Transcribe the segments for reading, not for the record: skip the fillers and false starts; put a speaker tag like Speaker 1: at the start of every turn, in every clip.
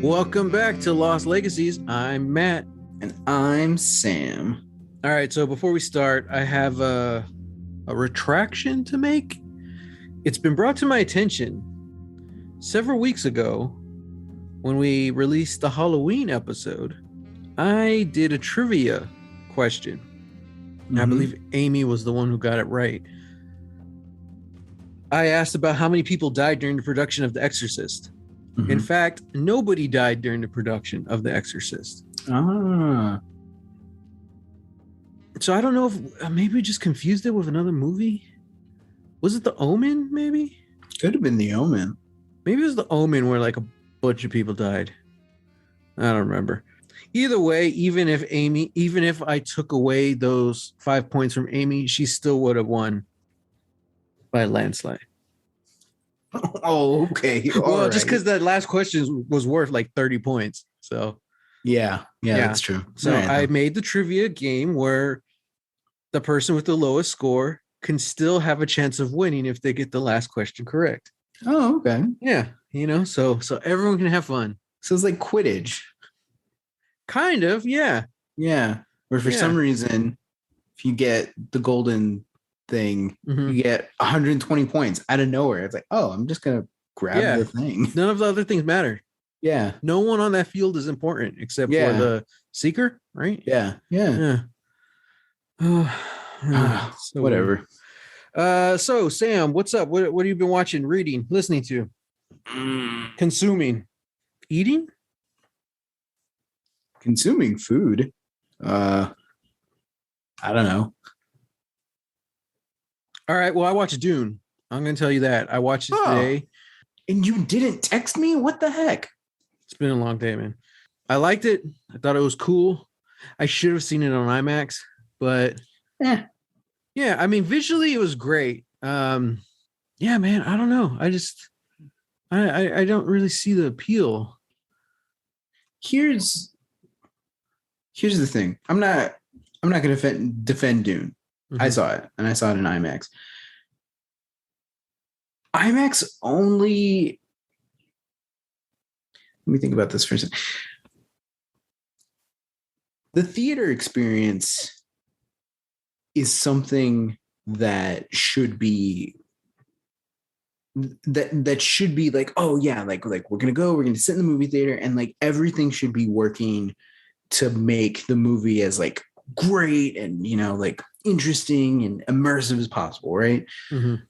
Speaker 1: Welcome back to Lost Legacies. I'm Matt.
Speaker 2: And I'm Sam.
Speaker 1: All right, so before we start, I have a retraction to make. It's been brought to my attention several weeks ago when we released the Halloween episode. I did a trivia question. I believe Amy was the one who got it right. I asked about how many people died during the production of The Exorcist. In fact, nobody died during the production of The Exorcist.
Speaker 2: Ah.
Speaker 1: So I don't know if maybe we just confused it with another movie. Was it The Omen, maybe?
Speaker 2: Could have been The Omen.
Speaker 1: Maybe it was The Omen where like a bunch of people died. I don't remember. Either way, even if I took away those 5 points from Amy, she still would have won by a landslide.
Speaker 2: Oh, okay.
Speaker 1: Well, just because that last question was worth like 30 points. So
Speaker 2: yeah, that's true.
Speaker 1: So I made the trivia game where the person with the lowest score can still have a chance of winning if they get the last question correct.
Speaker 2: Oh, okay.
Speaker 1: Yeah, so everyone can have fun.
Speaker 2: So it's like Quidditch.
Speaker 1: Kind of, yeah.
Speaker 2: Yeah. Where for some reason, if you get the golden thing, you get 120 points out of nowhere. It's like, oh, I'm just gonna grab the thing.
Speaker 1: None of the other things matter.
Speaker 2: Yeah.
Speaker 1: No one on that field is important except for the seeker, right?
Speaker 2: Yeah.
Speaker 1: So
Speaker 2: whatever.
Speaker 1: So Sam, what's up? What have you been watching, reading, listening to, consuming, eating?
Speaker 2: Consuming food. I don't know.
Speaker 1: All right. Well, I watched Dune. I'm going to tell you that. I watched it today.
Speaker 2: And you didn't text me? What the heck?
Speaker 1: It's been a long day, man. I liked it. I thought it was cool. I should have seen it on IMAX, but yeah, I mean, visually it was great. Yeah, man, I don't know. I don't really see the appeal.
Speaker 2: Here's the thing. I'm not going to defend Dune. I saw it, and I saw it in IMAX. IMAX only... Let me think about this for a second. The theater experience is something that should be that should be like, oh yeah, like we're gonna sit in the movie theater, and like everything should be working to make the movie as like great and like interesting and immersive as possible, right? And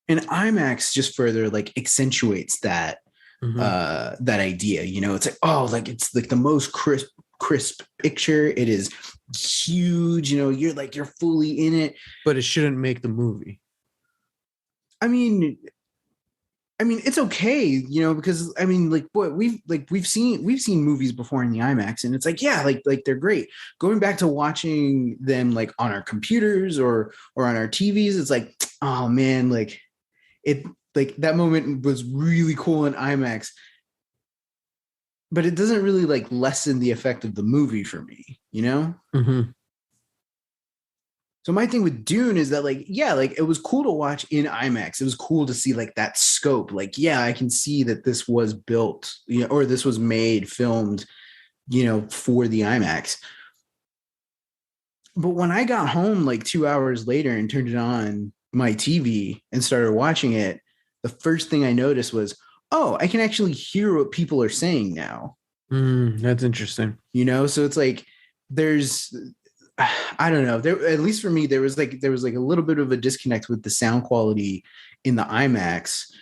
Speaker 2: IMAX just further like accentuates that that idea. It's like, oh, like it's like the most crisp picture. It is huge. You're fully in it,
Speaker 1: but it shouldn't make the movie.
Speaker 2: I mean, it's okay, because I mean, like, boy, we've seen movies before in the IMAX, and it's like, yeah, like they're great. Going back to watching them like on our computers or on our TVs, it's like, oh man, like it, like that moment was really cool in IMAX, but it doesn't really like lessen the effect of the movie for me, So my thing with Dune is that like, yeah, like it was cool to watch in IMAX. It was cool to see like that scope. Like, yeah, I can see that this was built, or this was made, filmed, for the IMAX. But when I got home like 2 hours later and turned it on my TV and started watching it, the first thing I noticed was, oh, I can actually hear what people are saying now.
Speaker 1: That's interesting.
Speaker 2: So it's like, I don't know. There, at least for me, there was like a little bit of a disconnect with the sound quality in the IMAX.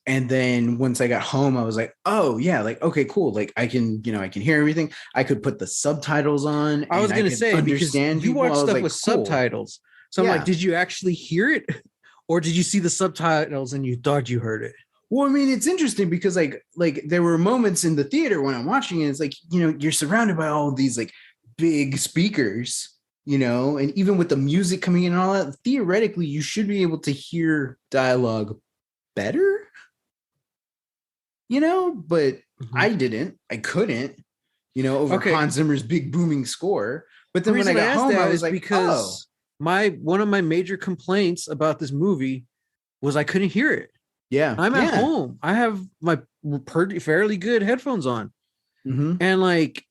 Speaker 2: And then once I got home, I was like, oh yeah, like, okay, cool. Like I can hear everything. I could put the subtitles on.
Speaker 1: I was going to say, understand because you watch stuff with subtitles. So I'm like, did you actually hear it? Or did you see the subtitles and you thought you heard it?
Speaker 2: Well, I mean, it's interesting because like there were moments in the theater when I'm watching it. It's like, you're surrounded by all these like big speakers, and even with the music coming in and all that, theoretically, you should be able to hear dialogue better, but I didn't. I couldn't, over Hans Zimmer's big booming score. But then when I got home, I was like, because
Speaker 1: one of my major complaints about this movie was I couldn't hear it.
Speaker 2: Yeah.
Speaker 1: I'm at
Speaker 2: Yeah.
Speaker 1: home. I have my fairly good headphones on.
Speaker 2: Mm-hmm.
Speaker 1: And like,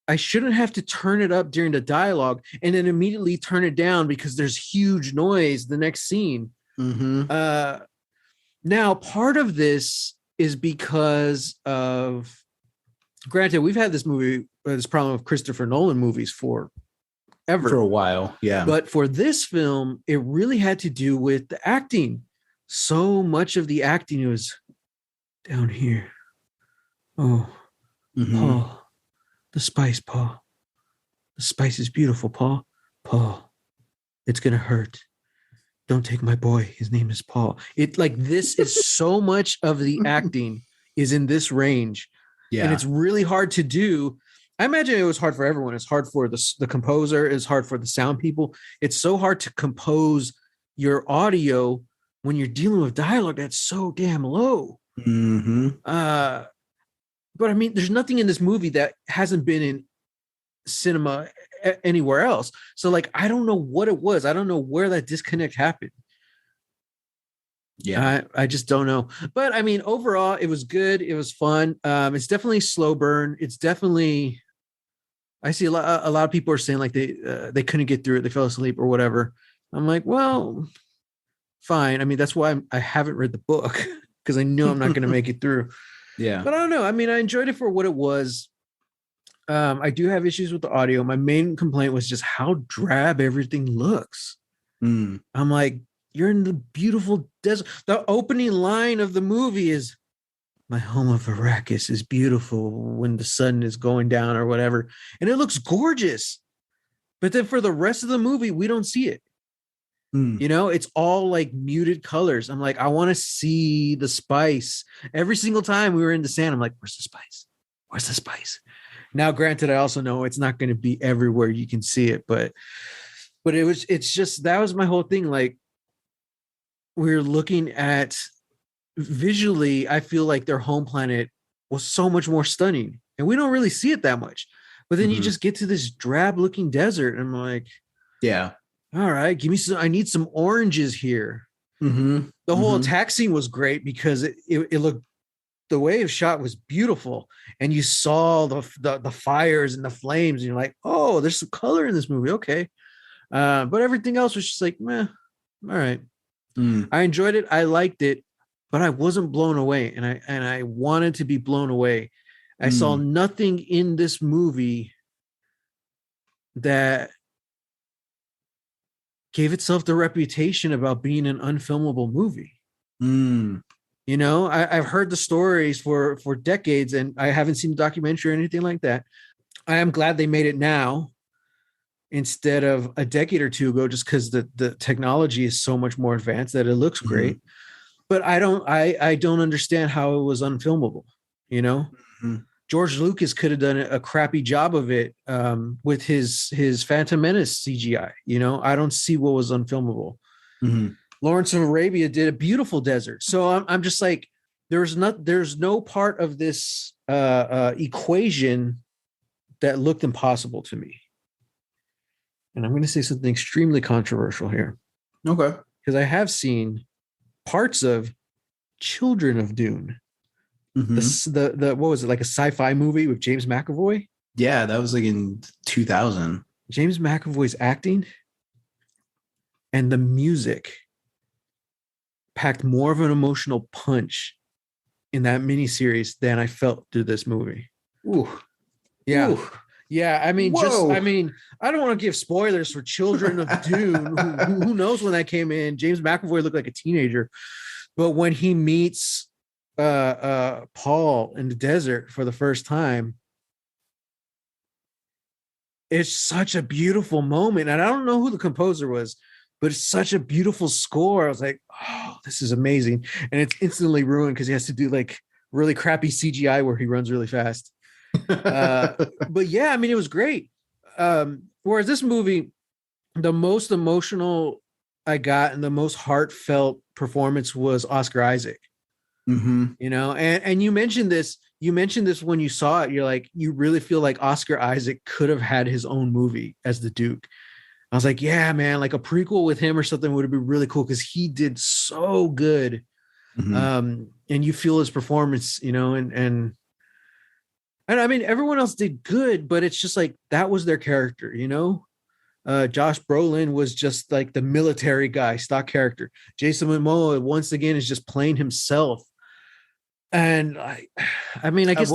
Speaker 1: I shouldn't have to turn it up during the dialogue and then immediately turn it down because there's huge noise the next scene.
Speaker 2: Mm-hmm.
Speaker 1: Now, part of this is because of, granted, we've had this problem of Christopher Nolan movies for
Speaker 2: For
Speaker 1: ever.
Speaker 2: a while. Yeah.
Speaker 1: But for this film, it really had to do with the acting. So much of the acting was down here. Oh,
Speaker 2: Mm-hmm.
Speaker 1: Paul, the spice, Paul. The spice is beautiful, Paul. Paul, it's going to hurt. Don't take my boy. His name is Paul. It like this is so much of the acting is in this range.
Speaker 2: Yeah.
Speaker 1: And it's really hard to do. I imagine it was hard for everyone. It's hard for the composer. It's hard for the sound people. It's so hard to compose your audio when you're dealing with dialogue that's so damn low.
Speaker 2: Mm-hmm.
Speaker 1: But I mean, there's nothing in this movie that hasn't been in cinema anywhere else. So like, I don't know what it was. I don't know where that disconnect happened.
Speaker 2: Yeah.
Speaker 1: I just don't know. But I mean, overall, it was good. It was fun. It's definitely slow burn. It's definitely, I see a lot of people are saying like they couldn't get through it. They fell asleep or whatever. I'm like, well, fine. I mean, that's why I haven't read the book because I know I'm not going to make it through.
Speaker 2: Yeah.
Speaker 1: But I don't know. I mean, I enjoyed it for what it was. I do have issues with the audio. My main complaint was just how drab everything looks.
Speaker 2: Mm.
Speaker 1: I'm like, you're in the beautiful desert. The opening line of the movie is, my home of Arrakis is beautiful when the sun is going down or whatever. And it looks gorgeous. But then for the rest of the movie, we don't see it.
Speaker 2: Mm.
Speaker 1: You know, it's all like muted colors. I'm like, I want to see the spice. Every single time we were in the sand, I'm like, where's the spice? Where's the spice? Now, granted, I also know it's not going to be everywhere you can see it, but it's just, that was my whole thing. Like, we're looking at visually, I feel like their home planet was so much more stunning, and we don't really see it that much. But then you just get to this drab looking desert, and I'm like,
Speaker 2: yeah,
Speaker 1: all right, give me some. I need some oranges here.
Speaker 2: Mm-hmm.
Speaker 1: The whole attack scene was great because it looked, the way it was shot was beautiful, and you saw the fires and the flames, and you're like, oh, there's some color in this movie. Okay, but everything else was just like, meh. All right. I enjoyed it. I liked it, but I wasn't blown away, and I wanted to be blown away. I saw nothing in this movie that gave itself the reputation about being an unfilmable movie. You know, I've heard the stories for decades, and I haven't seen the documentary or anything like that. I am glad they made it now instead of a decade or two ago, just because the technology is so much more advanced that it looks great. But I don't understand how it was unfilmable. You know, George Lucas could have done a crappy job of it with his Phantom Menace CGI. You know, I don't see what was unfilmable. Lawrence of Arabia did a beautiful desert. So I'm just like, there's no part of this equation that looked impossible to me. And I'm going to say something extremely controversial here.
Speaker 2: Okay.
Speaker 1: Because I have seen parts of Children of Dune. The what was it, like a sci-fi movie with James McAvoy?
Speaker 2: Yeah, that was like in 2000.
Speaker 1: James McAvoy's acting and the music packed more of an emotional punch in that miniseries than I felt through this movie.
Speaker 2: Ooh.
Speaker 1: Yeah.
Speaker 2: Ooh.
Speaker 1: Yeah, I mean,
Speaker 2: Whoa.
Speaker 1: I don't want to give spoilers for Children of Dune. Who knows when that came in? James McAvoy looked like a teenager, but when he meets Paul in the desert for the first time, it's such a beautiful moment. And I don't know who the composer was, but it's such a beautiful score. I was like, oh, this is amazing. And it's instantly ruined because he has to do like really crappy CGI where he runs really fast. But yeah, I mean, it was great. Whereas this movie, the most emotional I got and the most heartfelt performance was Oscar Isaac. You know, and you mentioned this when you saw it. You're like, you really feel like Oscar Isaac could have had his own movie as the Duke. I was like, yeah, man, like a prequel with him or something would have been really cool because he did so good And you feel his performance, and I mean, everyone else did good, but it's just like that was their character, Josh Brolin was just like the military guy, stock character. Jason Momoa, once again, is just playing himself. And I mean, I guess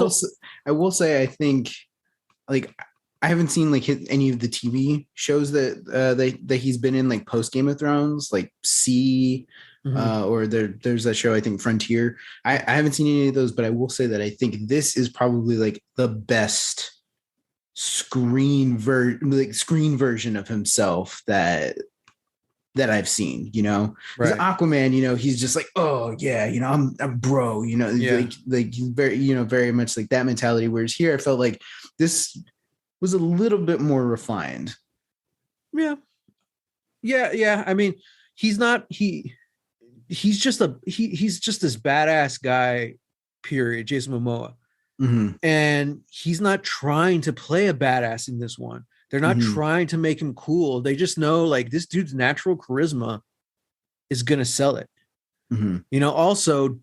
Speaker 2: I will say, I think, like, I haven't seen like any of the TV shows that he's been in, like post Game of Thrones, like or there's that show, I think Frontier. I haven't seen any of those, but I will say that I think this is probably like the best screen version of himself that I've seen, Because Aquaman, he's just like, oh yeah, I'm bro, like he's very, very much like that mentality. Whereas here I felt like this was a little bit more refined.
Speaker 1: Yeah. I mean, he's just this badass guy, period. Jason Momoa. And he's not trying to play a badass in this one. They're not trying to make him cool. They just know like this dude's natural charisma is going to sell it. Also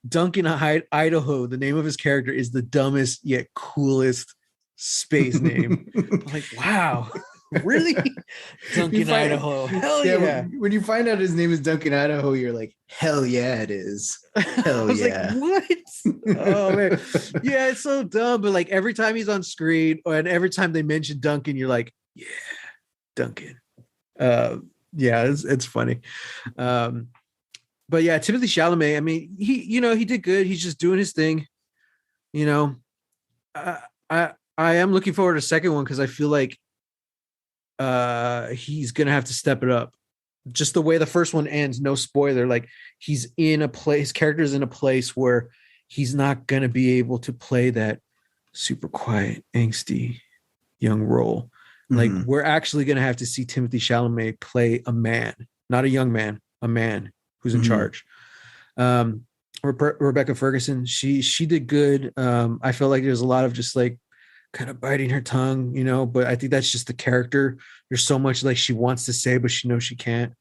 Speaker 1: Duncan, Idaho, the name of his character is the dumbest yet coolest space name. Like, wow. Really? Duncan, Idaho. Hell yeah.
Speaker 2: When you find out his name is Duncan, Idaho, you're like, hell yeah, it is. Hell yeah.
Speaker 1: Like, what? Oh, man. Yeah, it's so dumb. But like every time he's on screen and every time they mention Duncan, you're like, yeah, Duncan. Yeah, it's funny. But yeah, Timothée Chalamet, I mean, he did good. He's just doing his thing. I am looking forward to a second one because I feel like he's gonna have to step it up. Just the way the first one ends, no spoiler, like he's in a place, his character's in a place where he's not gonna be able to play that super quiet, angsty young role. Like we're actually gonna have to see Timothée Chalamet play a man, not a young man, a man who's in charge. Rebecca Ferguson, she did good. I felt like there's a lot of just like kind of biting her tongue, but I think that's just the character. There's so much like she wants to say, but she knows she can't.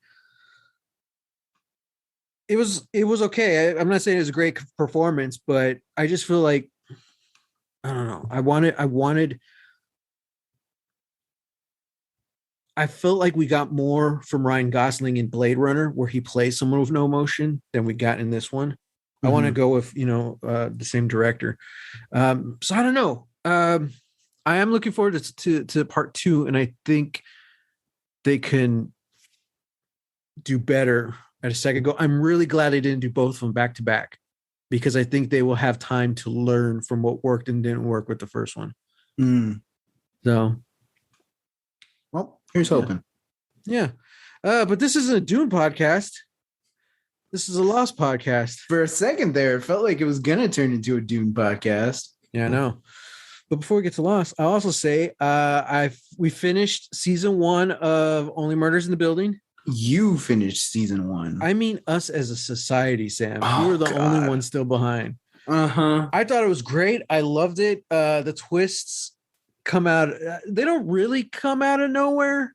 Speaker 1: It was okay. I'm not saying it was a great performance, but I just feel like, I don't know. I felt like we got more from Ryan Gosling in Blade Runner, where he plays someone with no emotion, than we got in this one. I want to go with, the same director. So I don't know. I am looking forward to part 2, and I think they can do better at a second go. I'm really glad they didn't do both of them back to back, because I think they will have time to learn from what worked and didn't work with the first one. So,
Speaker 2: well, here's hoping.
Speaker 1: Yeah. But this isn't a Dune podcast. This is a Lost podcast.
Speaker 2: For a second there, it felt like it was going to turn into a Dune podcast.
Speaker 1: Yeah, I know. But before we get to Lost, I'll also say we finished season 1 of Only Murders in the Building.
Speaker 2: You finished season 1.
Speaker 1: I mean us as a society, Sam. You were the only one still behind. I thought it was great. I loved it. The twists come out. They don't really come out of nowhere.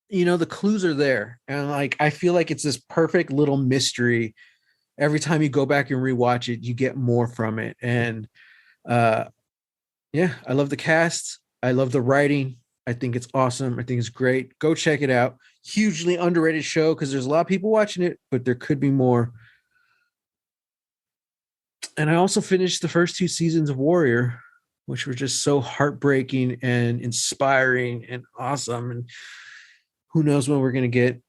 Speaker 1: The clues are there. And like, I feel like it's this perfect little mystery. Every time you go back and rewatch it, you get more from it. And yeah, I love the cast. I love the writing. I think it's awesome. I think it's great. Go check it out. Hugely underrated show because there's a lot of people watching it, but there could be more. And I also finished the first 2 seasons of Warrior, which were just so heartbreaking and inspiring and awesome. And who knows when we're going to get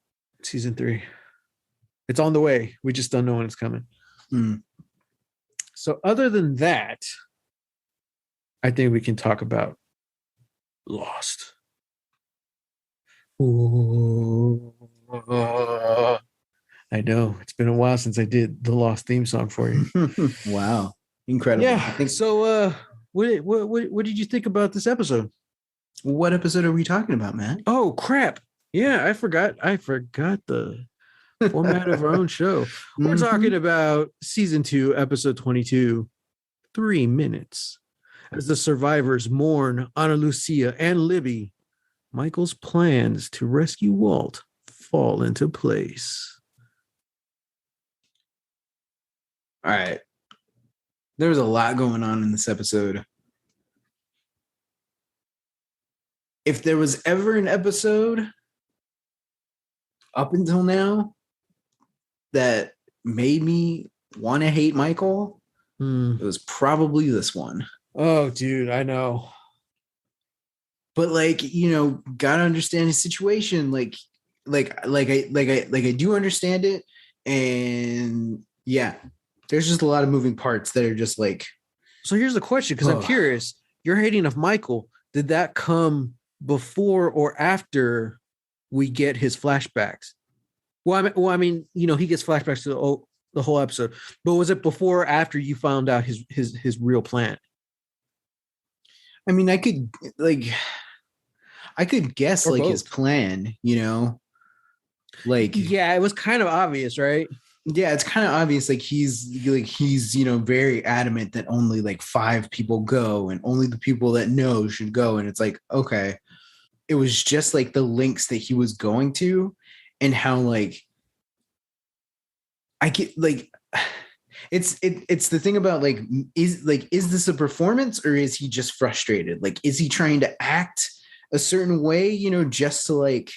Speaker 1: season 3. It's on the way. We just don't know when it's coming. So other than that, I think we can talk about Lost. Ooh. I know. It's been a while since I did the Lost theme song for you.
Speaker 2: Wow. Incredible.
Speaker 1: Yeah. So what did you think about this episode?
Speaker 2: What episode are we talking about, Matt?
Speaker 1: Oh, crap. Yeah, I forgot the format of our own show. We're talking about season 2, episode 22, 3 minutes. As the survivors mourn Ana Lucia and Libby, Michael's plans to rescue Walt fall into place.
Speaker 2: All right. There was a lot going on in this episode. If there was ever an episode up until now that made me want to hate Michael, it was probably this one.
Speaker 1: Oh, dude, I know.
Speaker 2: But like, you know, gotta understand his situation. Like I do understand it. And yeah, there's just a lot of moving parts that are just like.
Speaker 1: So here's the question, because I'm curious. You're hating of Michael. Did that come before or after we get his flashbacks? Well, I mean, you know, he gets flashbacks to the whole episode, but was it before or after you found out his real plan?
Speaker 2: I mean, I could guess
Speaker 1: Or
Speaker 2: like
Speaker 1: both.
Speaker 2: his plan, you know, like,
Speaker 1: yeah, it was kind of obvious, right?
Speaker 2: Yeah, it's kind of obvious. Like he's you know, very adamant that only like 5 people go, and only the people that know should go. And it's like, okay, it was just like the links that he was going to, and how like I get like. It's the thing about like is this a performance, or is he just frustrated? Like, is he trying to act a certain way, you know, just to like,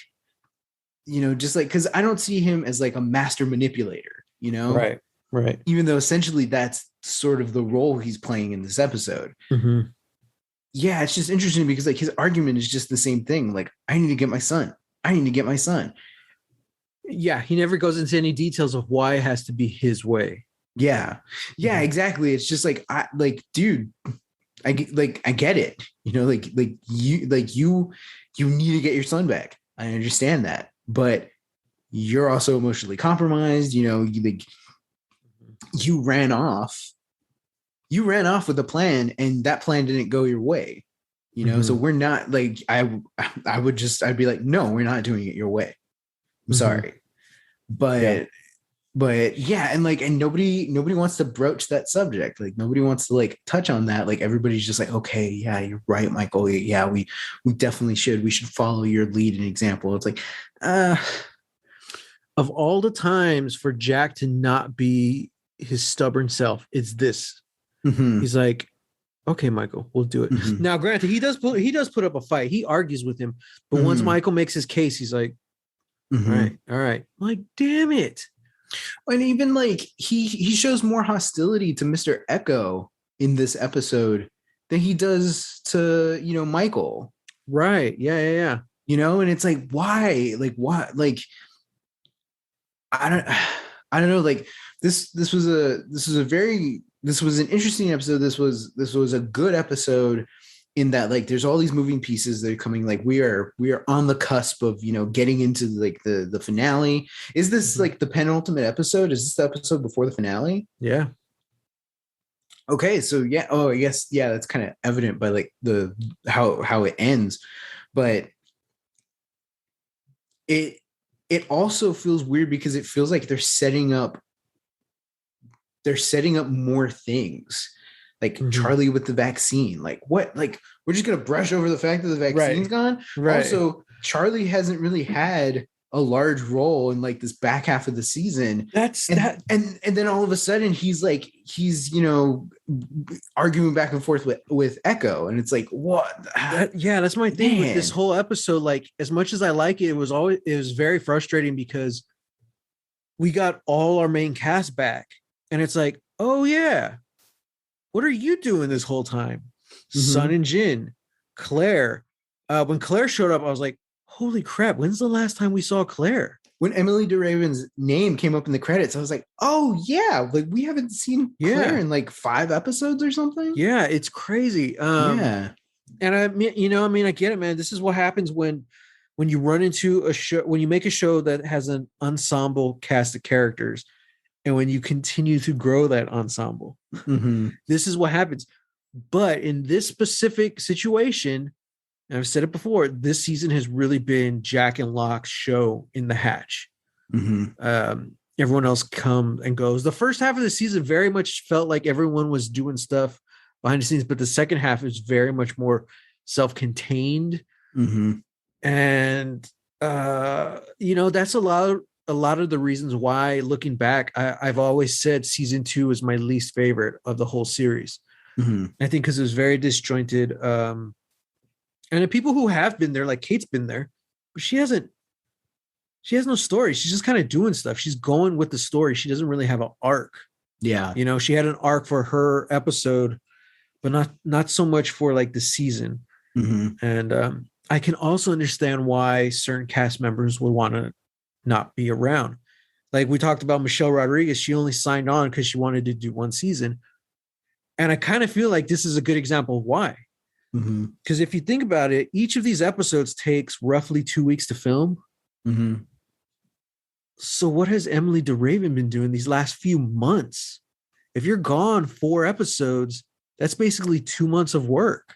Speaker 2: you know, just like, because I don't see him as like a master manipulator, you know,
Speaker 1: right,
Speaker 2: even though essentially that's sort of the role he's playing in this episode. Yeah, it's just interesting because like his argument is just the same thing, like, I need to get my son.
Speaker 1: Yeah, he never goes into any details of why it has to be his way.
Speaker 2: Yeah, exactly. It's just like, dude, I get it. You know, you need to get your son back. I understand that, but you're also emotionally compromised. You know, you ran off with a plan, and that plan didn't go your way. You know, so we're not like, I'd be like, no, we're not doing it your way. I'm sorry, but yeah, and like, and nobody wants to broach that subject. Like, nobody wants to like touch on that. Like, everybody's just like, okay, yeah, you're right, Michael. Yeah, we definitely should. We should follow your lead and example. It's like,
Speaker 1: of all the times for Jack to not be his stubborn self, it's this. He's like, okay, Michael, we'll do it. Now, granted, he does put up a fight. He argues with him, but once Michael makes his case, he's like, all right. I'm like, damn it.
Speaker 2: And even like he shows more hostility to Mr. Echo in this episode than he does to, you know, Michael.
Speaker 1: Right. Yeah.
Speaker 2: You know, and it's like, why? Like, what? Like, I don't know. Like, this was an interesting episode. This was a good episode in that, like, there's all these moving pieces that are coming. Like, we are on the cusp of, you know, getting into like the finale. Is this like the penultimate episode? Is this the episode before the finale?
Speaker 1: Yeah.
Speaker 2: Okay, so yeah. Oh, I guess, yeah, that's kind of evident by like the how it ends. But it also feels weird because it feels like they're setting up more things. Like Charlie with the vaccine. Like, what? Like, we're just gonna brush over the fact that the vaccine's gone. Right. Also, Charlie hasn't really had a large role in like this back half of the season. And then all of a sudden he's you know, arguing back and forth with Echo, and it's like, what?
Speaker 1: That's my thing with this whole episode. Like, as much as I like it, it was very frustrating because we got all our main cast back, and it's like, oh yeah, what are you doing this whole time? Sun and Jin, Claire. When Claire showed up, I was like, holy crap, when's the last time we saw Claire?
Speaker 2: When Emily DeRaven's name came up in the credits, I was like, oh yeah, like, we haven't seen Claire in like 5 episodes or something.
Speaker 1: Yeah, it's crazy. And I mean, you know, I mean, I get it, man. This is what happens when you run into a show, when you make a show that has an ensemble cast of characters, and when you continue to grow that ensemble. This is what happens. But in this specific situation, and I've said it before, this season has really been Jack and Locke's show in the hatch. Everyone else comes and goes. The first half of the season very much felt like everyone was doing stuff behind the scenes, but the second half is very much more self-contained. And you know, that's a lot a lot of the reasons why, looking back, I've always said season 2 is my least favorite of the whole series.
Speaker 2: Mm-hmm.
Speaker 1: I think because it was very disjointed. And the people who have been there, like Kate's been there, but she has no story. She's just kind of doing stuff. She's going with the story. She doesn't really have an arc.
Speaker 2: Yeah.
Speaker 1: You know, she had an arc for her episode, but not so much for like the season.
Speaker 2: Mm-hmm.
Speaker 1: And I can also understand why certain cast members would want to not be around. Like we talked about Michelle Rodriguez, she only signed on because she wanted to do one season. And I kind of feel like this is a good example of why.
Speaker 2: Mm-hmm.
Speaker 1: Because if you think about it, each of these episodes takes roughly 2 weeks to film.
Speaker 2: Mm-hmm.
Speaker 1: So what has Emily DeRaven been doing these last few months? If you're gone 4 episodes, that's basically 2 months of work.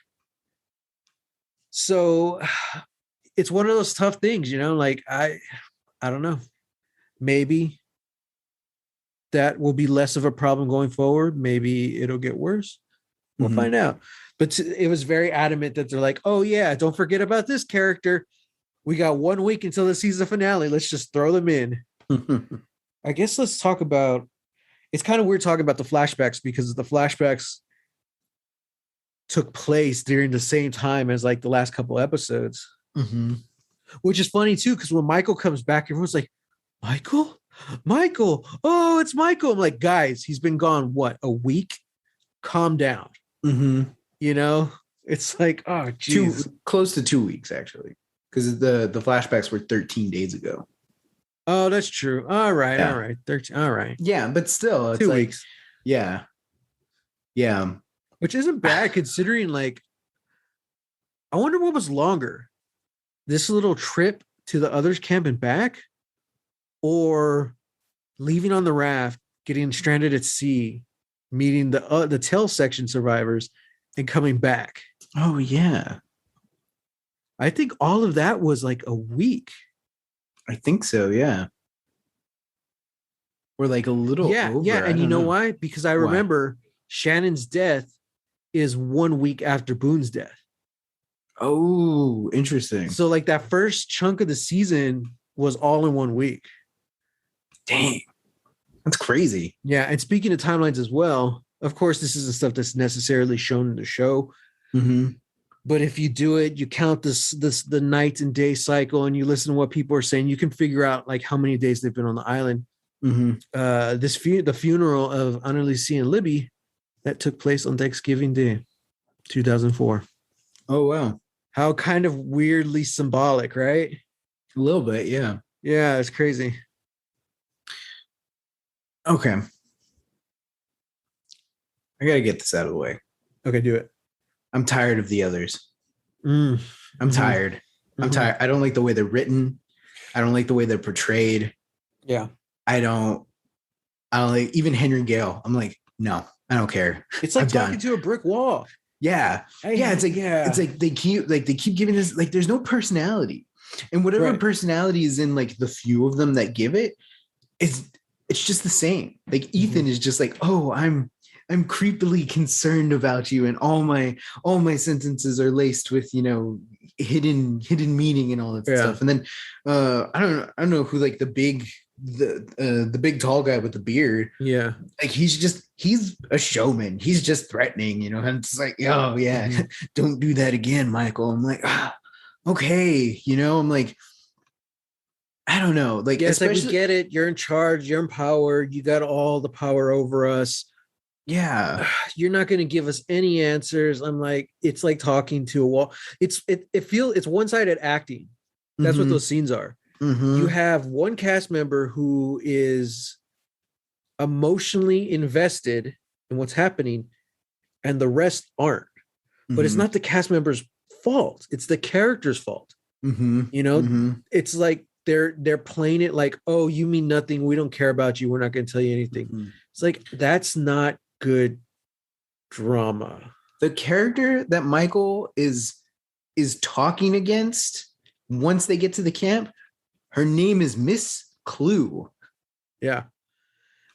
Speaker 1: So it's one of those tough things, you know, like I don't know. Maybe that will be less of a problem going forward. Maybe it'll get worse. We'll find out. But it was very adamant that they're like, oh yeah, don't forget about this character. We got 1 week until the season finale. Let's just throw them in. I guess let's talk about, it's kind of weird talking about the flashbacks because the flashbacks took place during the same time as like the last couple episodes.
Speaker 2: Mm-hmm.
Speaker 1: Which is funny too, because when Michael comes back, everyone's like, Michael, oh, it's Michael. I'm like, guys, he's been gone, what, a week? Calm down.
Speaker 2: Mm-hmm.
Speaker 1: You know, it's like, oh, geez.
Speaker 2: Close to 2 weeks, actually, because the flashbacks were 13 days ago.
Speaker 1: Oh, that's true. All right. 13. All right.
Speaker 2: Yeah, but still, it's
Speaker 1: 2
Speaker 2: like,
Speaker 1: weeks.
Speaker 2: Yeah.
Speaker 1: Which isn't bad considering, like, I wonder what was longer, this little trip to the others' camp and back, or leaving on the raft, getting stranded at sea, meeting the tail section survivors, and coming back.
Speaker 2: Oh yeah,
Speaker 1: I think all of that was like a week.
Speaker 2: I think so. Yeah, or like a little.
Speaker 1: Yeah,
Speaker 2: over.
Speaker 1: yeah. And you know why? Because I remember Shannon's death is 1 week after Boone's death.
Speaker 2: Oh, interesting.
Speaker 1: So like that first chunk of the season was all in 1 week.
Speaker 2: Dang, that's crazy.
Speaker 1: Yeah, and speaking of timelines as well, of course, this isn't stuff that's necessarily shown in the show.
Speaker 2: Mm-hmm. But
Speaker 1: if you do it, you count the night and day cycle, and you listen to what people are saying, you can figure out like how many days they've been on the island.
Speaker 2: Mm-hmm.
Speaker 1: The funeral of Annalise and Libby that took place on Thanksgiving Day, 2004.
Speaker 2: Oh wow,
Speaker 1: how kind of weirdly symbolic, right?
Speaker 2: A little bit, yeah.
Speaker 1: Yeah, it's crazy.
Speaker 2: Okay. I got to get this out of the way.
Speaker 1: Okay, do it.
Speaker 2: I'm tired of the others.
Speaker 1: I'm
Speaker 2: tired.
Speaker 1: Mm-hmm.
Speaker 2: I'm tired. I don't like the way they're written. I don't like the way they're portrayed.
Speaker 1: Yeah.
Speaker 2: I don't like even Henry Gale. I'm like, no, I don't care.
Speaker 1: It's like talking to a brick wall.
Speaker 2: Yeah. It's like they keep giving this, like, there's no personality. And whatever personality is in like the few of them that give it, it's just the same. Like Ethan is just like, oh, I'm creepily concerned about you, and all my sentences are laced with, you know, hidden meaning and all that stuff. And then I don't know who, like the big tall guy with the beard.
Speaker 1: Yeah, like
Speaker 2: he's a showman. He's just threatening, you know. And it's like, oh yeah, don't do that again, Michael. I'm like, okay, you know. I'm like, I don't know. Like,
Speaker 1: yes, like, we get it. You're in charge. You're in power. You got all the power over us.
Speaker 2: Yeah,
Speaker 1: you're not going to give us any answers. I'm like, it's like talking to a wall. It's one-sided acting. That's what those scenes are. You have one cast member who is emotionally invested in what's happening, and the rest aren't. But it's not the cast member's fault. It's the character's fault. You know, it's like they're playing it like, oh, you mean nothing. We don't care about you. We're not going to tell you anything. It's like, that's not good drama.
Speaker 2: The character that Michael is talking against once they get to the camp, her name is Miss Clue.
Speaker 1: Yeah.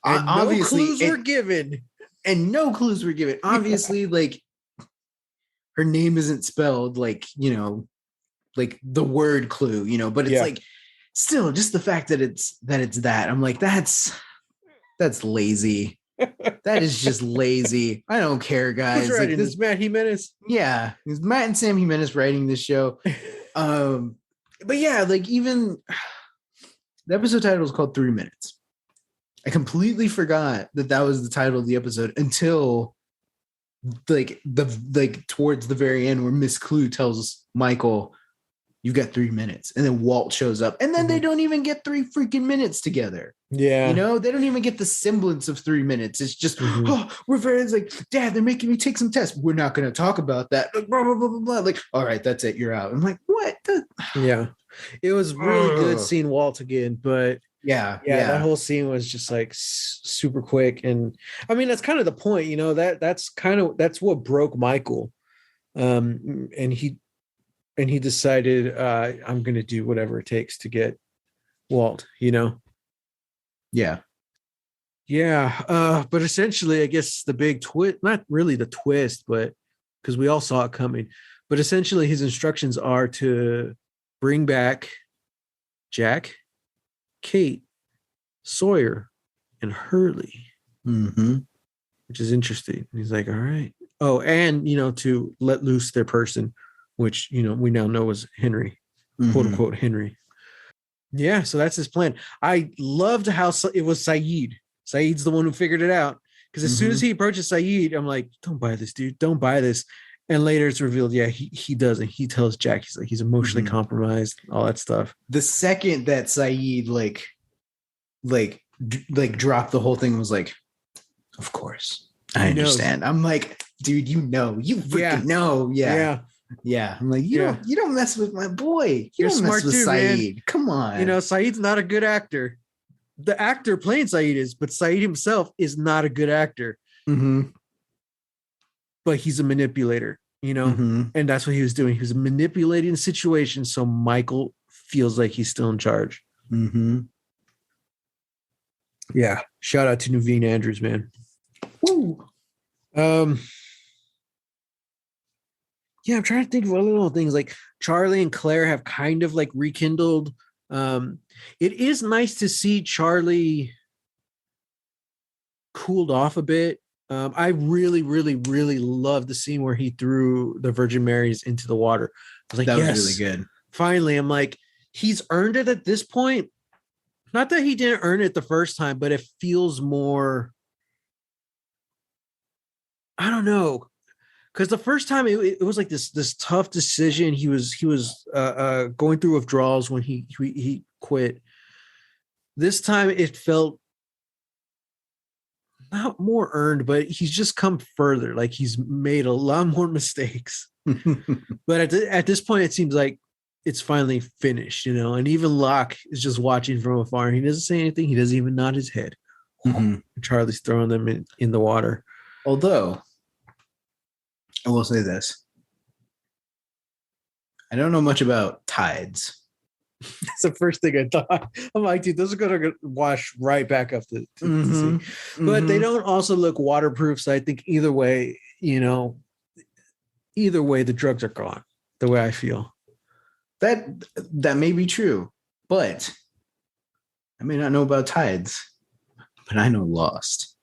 Speaker 1: And obviously no clues were given.
Speaker 2: And no clues were given. Obviously, like, her name isn't spelled like, you know, like the word clue, you know, but it's like, still, just the fact that it's that, I'm like, that's lazy. That is just lazy. I don't care, guys.
Speaker 1: Who's writing this? Matt Jimenez?
Speaker 2: Yeah, it's Matt and Sam Jimenez writing this show. But yeah, like even the episode title is called 3 Minutes. I completely forgot that was the title of the episode until like towards the very end where Miss Clue tells Michael, "You got 3 minutes," and then Walt shows up, and then they don't even get 3 freaking minutes together.
Speaker 1: Yeah,
Speaker 2: you know, they don't even get the semblance of 3 minutes. It's just, it's like, Dad, they're making me take some tests. We're not going to talk about that. Like, blah, blah, blah, blah, blah. Like, all right, that's it. You're out. I'm like, what?
Speaker 1: Yeah, it was really good seeing Walt again, but
Speaker 2: yeah,
Speaker 1: that whole scene was just like super quick, and I mean that's kind of the point, you know, that's what broke Michael, and he decided I'm going to do whatever it takes to get Walt, you know.
Speaker 2: Yeah.
Speaker 1: But essentially, I guess the big twist, not really the twist, but because we all saw it coming, but essentially his instructions are to bring back Jack, Kate, Sawyer, and Hurley, which is interesting. And he's like, all right. Oh, and, you know, to let loose their person, which, you know, we now know was Henry, quote unquote Henry. Yeah, so that's his plan. I loved how it was Saeed. Saeed's the one who figured it out. Because as soon as he approaches Saeed, I'm like, don't buy this, dude. Don't buy this. And later it's revealed, yeah, he does. And he tells Jack, he's like, he's emotionally compromised, all that stuff.
Speaker 2: The second that Saeed like dropped the whole thing, was like, of course. I understand. I'm like, dude, you freaking know. Yeah. I'm like, you don't mess with my boy. You're don't smart mess with Saeed. Man. Come on.
Speaker 1: You know, Saeed's not a good actor. The actor playing Saeed is, but Saeed himself is not a good actor. But he's a manipulator, you know, and that's what he was doing. He was manipulating the situation so Michael feels like he's still in charge. Yeah. Shout out to Naveen Andrews, man.
Speaker 2: Woo.
Speaker 1: Yeah, I'm trying to think of other little things like Charlie and Claire have kind of like rekindled. It is nice to see Charlie cooled off a bit. I really, really, really love the scene where he threw the Virgin Marys into the water. I was like, that was really good. Finally, I'm like, he's earned it at this point. Not that he didn't earn it the first time, but it feels more, I don't know. Because the first time it was like this tough decision. He was going through withdrawals when he quit. This time it felt not more earned, but he's just come further. Like he's made a lot more mistakes. But at this point, it seems like it's finally finished, you know. And even Locke is just watching from afar. And he doesn't say anything. He doesn't even nod his head. Charlie's throwing them in the water.
Speaker 2: Although, I will say this. I don't know much about tides.
Speaker 1: That's the first thing I thought. I'm like, dude, those are going to wash right back up to sea. But they don't also look waterproof. So I think either way, you know, the drugs are gone, the way I feel.
Speaker 2: That may be true. But I may not know about tides. But I know Lost.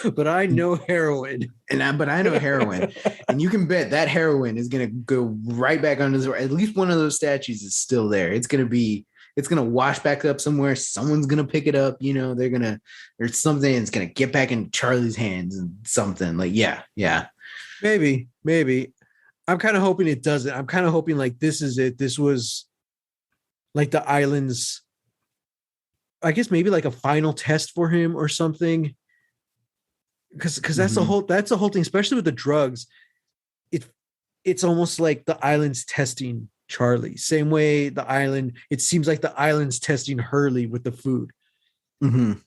Speaker 1: But I know heroin.
Speaker 2: But I know heroin. And you can bet that heroin is going to go right back under the, at least one of those statues is still there. It's going to wash back up somewhere. Someone's going to pick it up. You know, there's something that's going to get back in Charlie's hands and something like, yeah.
Speaker 1: Maybe. I'm kind of hoping it doesn't. I'm kind of hoping like this is it. This was like the island's, I guess maybe like a final test for him or something. Because that's the whole thing, especially with the drugs. It's almost like the island's testing Charlie. Same way it seems like the island's testing Hurley with the food. You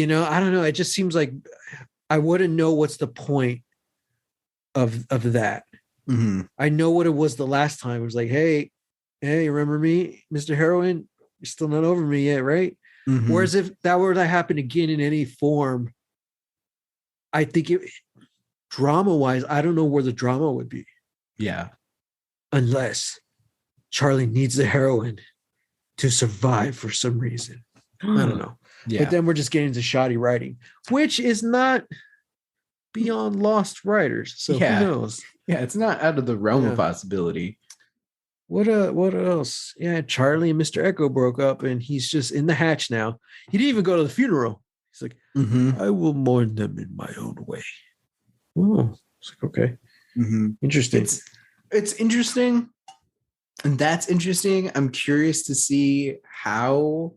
Speaker 1: know, I don't know. It just seems like I wouldn't know what's the point of that. I know what it was the last time. It was like, hey, remember me, Mr. Heroin? You're still not over me yet, right? Whereas if that were to happen again in any form, I think drama-wise, I don't know where the drama would be.
Speaker 2: Yeah.
Speaker 1: Unless Charlie needs the heroin to survive for some reason. I don't know.
Speaker 2: Yeah.
Speaker 1: But then we're just getting into shoddy writing, which is not beyond lost writers. So who knows?
Speaker 2: Yeah, it's not out of the realm of possibility.
Speaker 1: What else? Yeah, Charlie and Mr. Echo broke up and he's just in the hatch now. He didn't even go to the funeral. He's like, I will mourn them in my own way. Oh, it's like, okay. Interesting.
Speaker 2: It's interesting. And that's interesting. I'm curious to see how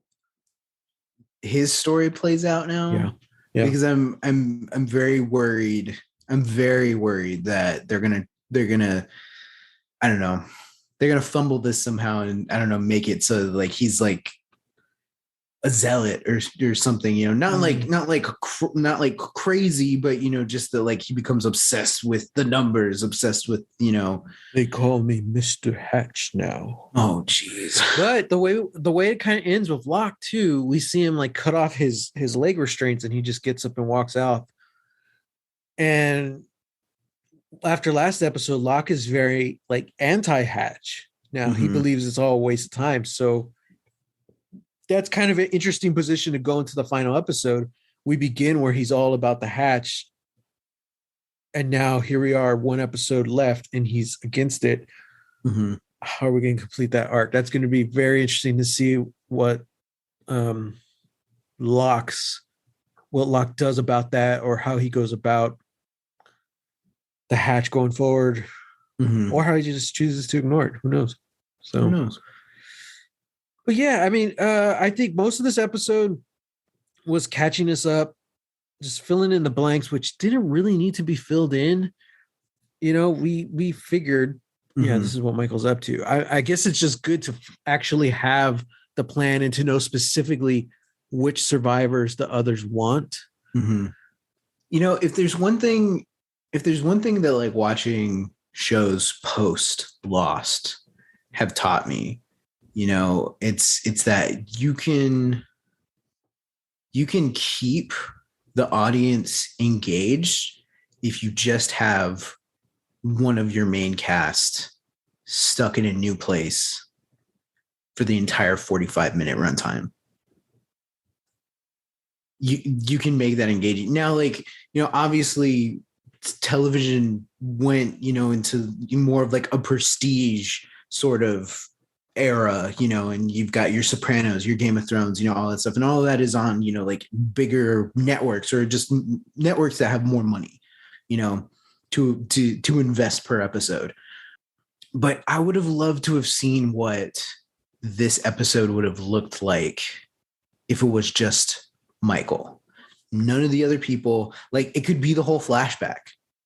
Speaker 2: his story plays out now.
Speaker 1: Yeah.
Speaker 2: Because I'm very worried. I'm very worried that they're gonna I don't know. They're gonna fumble this somehow and I don't know, make it so like he's like a zealot or something, you know, not like crazy, but you know, just that like he becomes obsessed with the numbers, obsessed with, you know,
Speaker 1: they call me Mr. Hatch now.
Speaker 2: Oh jeez.
Speaker 1: But the way it kind of ends with Locke too, we see him like cut off his leg restraints and he just gets up and walks out. And after last episode, Locke is very like anti-Hatch. Now he believes it's all a waste of time. So that's kind of an interesting position to go into the final episode. We begin where he's all about the Hatch. And now here we are, one episode left, and he's against it. How are we going to complete that arc? That's going to be very interesting to see what Locke does about that, or how he goes about the Hatch going forward, or how he just chooses to ignore it. Who knows? So
Speaker 2: who knows?
Speaker 1: But yeah, I mean, I think most of this episode was catching us up, just filling in the blanks, which didn't really need to be filled in. You know, we figured, this is what Michael's up to. I guess it's just good to actually have the plan and to know specifically which survivors the others want.
Speaker 2: You know, if there's one thing that like watching shows post Lost have taught me, you know, it's that you can keep the audience engaged if you just have one of your main cast stuck in a new place for the entire 45-minute runtime. You can make that engaging. Now, like, you know, obviously television went, you know, into more of like a prestige sort of era, you know, and you've got your Sopranos, your Game of Thrones, you know, all that stuff. And all of that is on, you know, like bigger networks or just networks that have more money, you know, to invest per episode. But I would have loved to have seen what this episode would have looked like if it was just Michael. None of the other people, like it could be the whole flashback,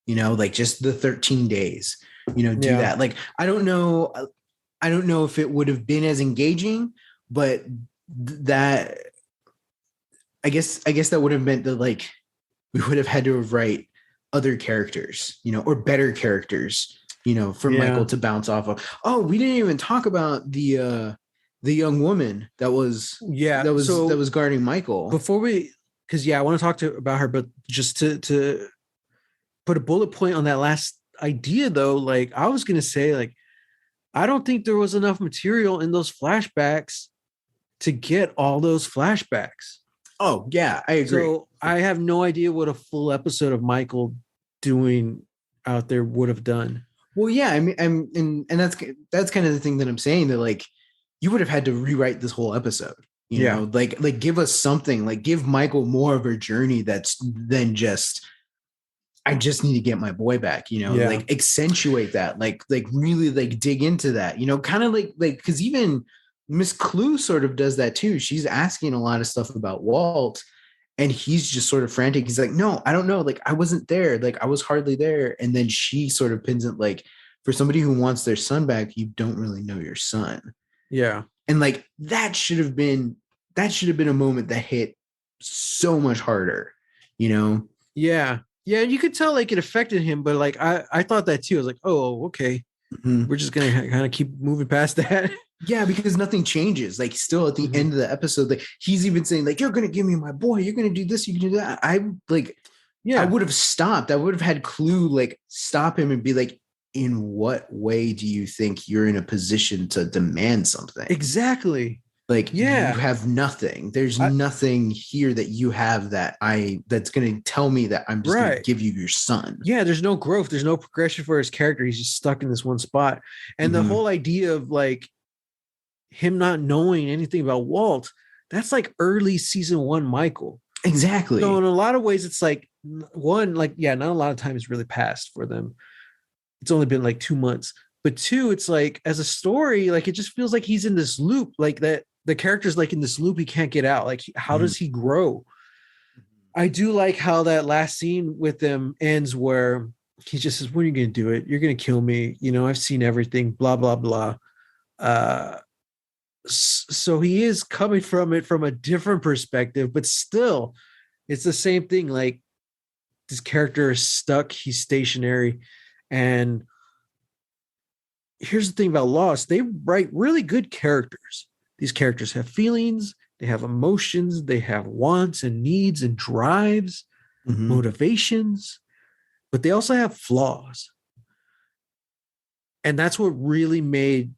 Speaker 2: you know, like just the 13 days, you know, do that. Like, I don't know if it would have been as engaging, but that I guess that would have meant that like we would have had to write other characters, you know, or better characters, you know, for Michael to bounce off of. Oh, we didn't even talk about the young woman that was guarding Michael.
Speaker 1: Before we, because I want to talk about her, but just to put a bullet point on that last idea though, like I was gonna say, like, I don't think there was enough material in those flashbacks to get all those flashbacks.
Speaker 2: Oh yeah, I agree.
Speaker 1: So I have no idea what a full episode of Michael doing out there would have done.
Speaker 2: Well, yeah, I mean, and that's kind of the thing that I'm saying, that like you would have had to rewrite this whole episode. You know, like give us something, like give Michael more of a journey that's than just, I just need to get my boy back, you know, like accentuate that, like really like dig into that, you know, kind of like, because even Miss Clue sort of does that too. She's asking a lot of stuff about Walt and he's just sort of frantic. He's like, no, I don't know. Like, I wasn't there. Like, I was hardly there. And then she sort of pins it like, for somebody who wants their son back, you don't really know your son.
Speaker 1: Yeah.
Speaker 2: And like, that should have been a moment that hit so much harder, you know?
Speaker 1: Yeah. Yeah. You could tell like it affected him, but like, I thought that too. I was like, oh, okay. We're just going to kind of keep moving past that.
Speaker 2: Yeah, because nothing changes. Like still at the end of the episode, like he's even saying like, you're going to give me my boy. You're going to do this. You can do that. I would have stopped. I would have had Clue like stop him and be like, in what way do you think you're in a position to demand something?
Speaker 1: Exactly.
Speaker 2: Like,
Speaker 1: Yeah.
Speaker 2: you have nothing. There's
Speaker 1: I-
Speaker 2: nothing here that you have that's going to tell me that I'm just going to
Speaker 1: Right.
Speaker 2: give you your son.
Speaker 1: Yeah, there's no growth. There's no progression for his character. He's just stuck in this one spot. And the
Speaker 2: Mhm.
Speaker 1: whole idea of like him not knowing anything about Walt, that's like early season 1 Michael.
Speaker 2: Exactly.
Speaker 1: So in a lot of ways, it's like one, like, yeah, not a lot of time has really passed for them. It's only been like 2 months. But two, it's like as a story, like it just feels like he's in this loop, like that the character's like in this loop he can't get out. Like, how does he grow? I do like how that last scene with them ends where he just says, when are you going to do it? You're going to kill me. You know, I've seen everything, blah, blah, blah. So he is coming from it from a different perspective, but still, it's the same thing. Like, this character is stuck, he's stationary. And here's the thing about Lost, they write really good characters. These characters have feelings, they have emotions, they have wants and needs and drives, motivations, but they also have flaws. And that's what really made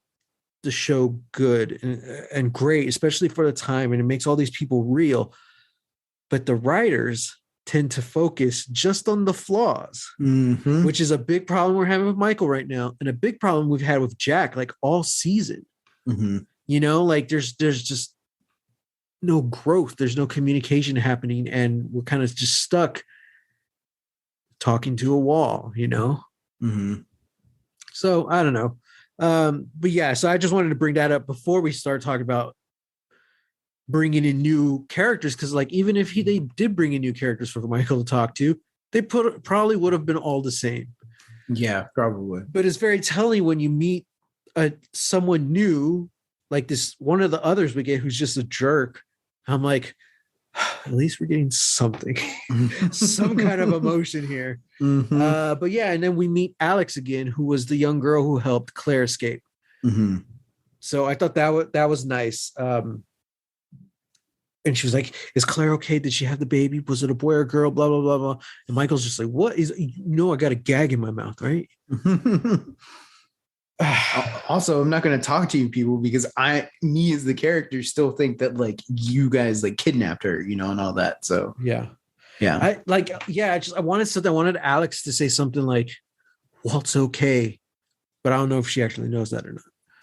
Speaker 1: the show good and great, especially for the time. And it makes all these people real. But the writers tend to focus just on the flaws, which is a big problem we're having with Michael right now, and a big problem we've had with Jack like all season. You know, like there's just no growth, there's no communication happening, and we're kind of just stuck talking to a wall, you know. So I don't know, but yeah, so I just wanted to bring that up before we start talking about bringing in new characters, because like even if they did bring in new characters for Michael to talk to, they probably would have been all the same.
Speaker 2: Yeah, probably.
Speaker 1: But it's very telling when you meet someone new, like this one of the others we get who's just a jerk. I'm like, at least we're getting something, some kind of emotion here. But yeah, and then we meet Alex again, who was the young girl who helped Claire escape. So I thought that was nice. And she was like, is Claire okay? Did she have the baby? Was it a boy or a girl? Blah, blah, blah, blah. And Michael's just like, what is, I got a gag in my mouth, right?
Speaker 2: Also, I'm not going to talk to you people because me as the character still think that like you guys like kidnapped her, you know, and all that. So
Speaker 1: yeah.
Speaker 2: I
Speaker 1: wanted Alex to say something like, Walt's okay, but I don't know if she actually knows that or